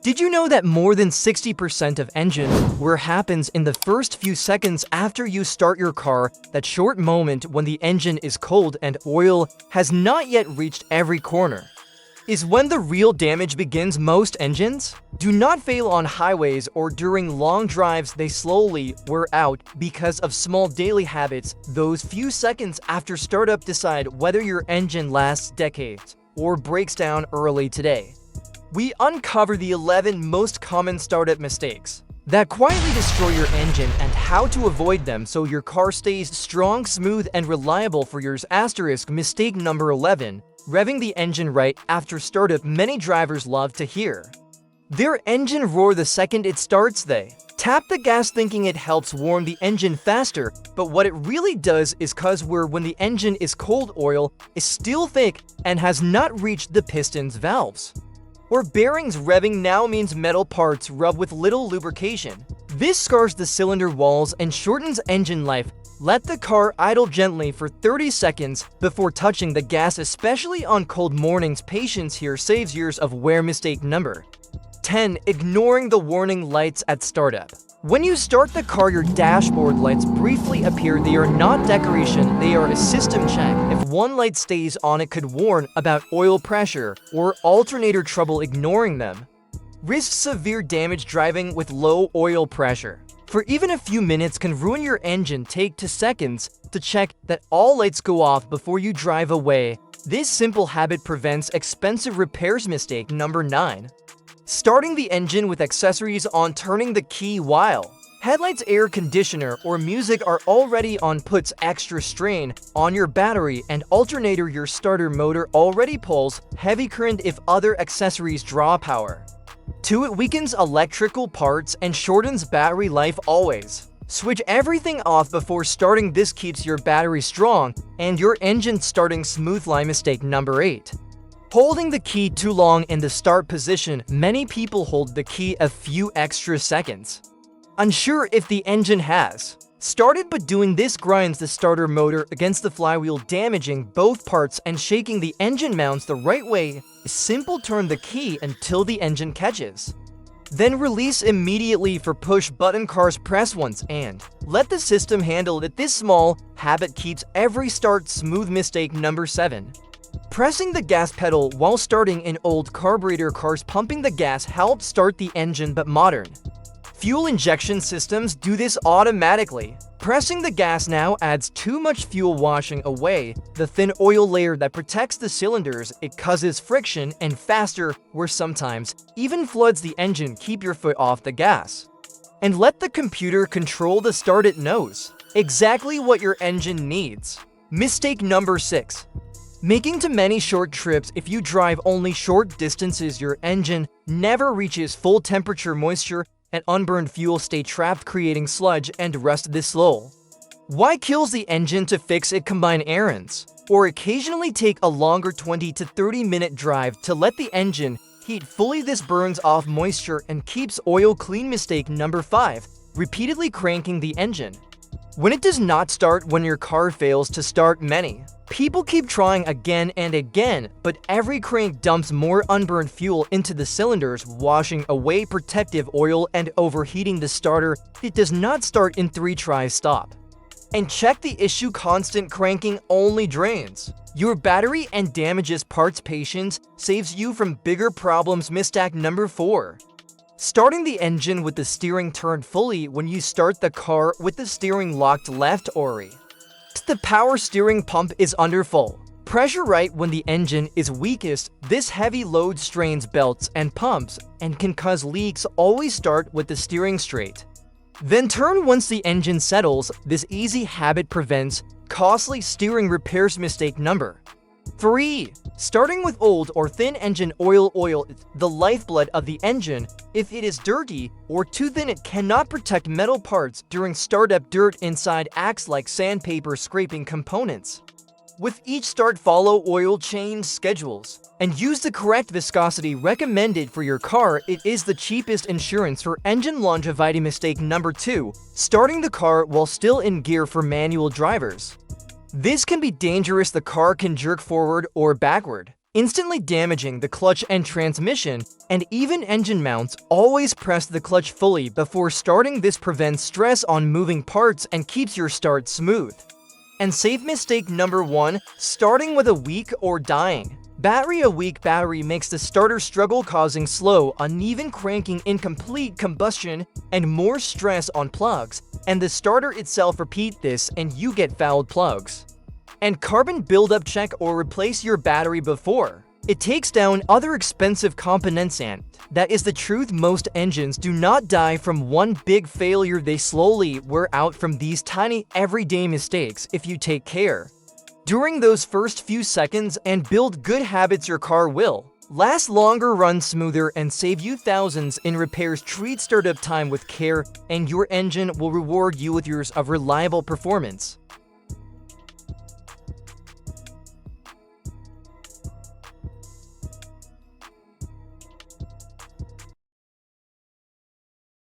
Did you know that more than 60% of engine wear happens in the first few seconds after you start your car? That short moment when the engine is cold and oil has not yet reached every corner is when the real damage begins. Most engines do not fail on highways or during long drives. They slowly wear out because of small daily habits. Those few seconds after startup decide whether your engine lasts decades or breaks down early. Today, we uncover the 11 most common startup mistakes that quietly destroy your engine and how to avoid them so your car stays strong, smooth, and reliable for years. Mistake number 11. Revving the engine right after startup. Many drivers love to hear their engine roar the second it starts. They tap the gas thinking it helps warm the engine faster, but what it really does is cause wear when the engine is cold. Oil is still thick and has not reached the pistons, valves, or bearings. Revving now means metal parts rub with little lubrication. This scars the cylinder walls and shortens engine life. Let the car idle gently for 30 seconds before touching the gas, especially on cold mornings. Patience here saves years of wear. Mistake number 10. Ignoring the warning lights at startup. When you start the car, your dashboard lights briefly appear. They are not decoration, they are a system check. If one light stays on, it could warn about oil pressure or alternator trouble. Ignoring them risks severe damage. Driving with low oil pressure for even a few minutes can ruin your engine. Take 2 seconds to check that all lights go off before you drive away. This simple habit prevents expensive repairs. Mistake number 9. Starting the engine with accessories on. Turning the key while headlights, air conditioner, or music are already on puts extra strain on your battery and alternator. Your starter motor already pulls heavy current if other accessories draw power. 2. It weakens electrical parts and shortens battery life. Always switch everything off before starting. This keeps your battery strong and your engine starting smoothly. Mistake number 8. Holding the key too long in the start position. Many people hold the key a few extra seconds, unsure if the engine has started, but doing this grinds the starter motor against the flywheel, damaging both parts and shaking the engine mounts. The right way is simple: turn the key until the engine catches, then release immediately. For push button cars, press once and let the system handle it. This small habit keeps every start smooth. Mistake number 7. Pressing the gas pedal while starting. In old carburetor cars, pumping the gas helps start the engine, but modern fuel injection systems do this automatically. Pressing the gas now adds too much fuel, washing away the thin oil layer that protects the cylinders. It causes friction and faster wear, sometimes even floods the engine. Keep your foot off the gas and let the computer control the start. It knows exactly what your engine needs. Mistake number 6. Making too many short trips. If you drive only short distances, your engine never reaches full temperature. Moisture and unburned fuel stay trapped, creating sludge and rust. This slow why kills the engine. To fix it, combine errands or occasionally take a longer 20 to 30 minute drive to let the engine heat fully. This burns off moisture and keeps oil clean. Mistake number 5. Repeatedly cranking the engine when it does not start. When your car fails to start, many people keep trying again and again, but every crank dumps more unburned fuel into the cylinders, washing away protective oil and overheating the starter. It does not start in 3 tries. Stop and check the issue. Constant cranking only drains your battery and damages parts. Patience saves you from bigger problems. Mistake number 4. Starting the engine with the steering turned fully. When you start the car with the steering locked left or right, the power steering pump is under full pressure right when the engine is weakest. This heavy load strains belts and pumps and can cause leaks. Always start with the steering straight, then turn once the engine settles. This easy habit prevents costly steering repairs. Mistake number 3. Starting with old or thin engine oil. Oil is the lifeblood of the engine. If it is dirty or too thin, it cannot protect metal parts during startup. Dirt inside acts like sandpaper, scraping components. With each start, follow oil change schedules and use the correct viscosity recommended for your car. It is the cheapest insurance for engine longevity. Mistake number 2. Starting the car while still in gear for manual drivers. This can be dangerous. The car can jerk forward or backward instantly damaging the clutch and transmission, and even engine mounts. Always press the clutch fully before starting. This prevents stress on moving parts and keeps your start smooth. And safe mistake number 1, starting with a weak or dying battery. A weak battery makes the starter struggle, causing slow, uneven cranking, incomplete combustion, and more stress on plugs, and the starter itself. Repeat this and you get fouled plugs. And carbon buildup. Check or replace your battery before it takes down other expensive components. And that is the truth. Most engines do not die from one big failure. They slowly wear out from these tiny everyday mistakes. If you take care during those first few seconds and build good habits, your car will last longer, run smoother, and save you thousands in repairs. Treat startup time with care, and your engine will reward you with years of reliable performance.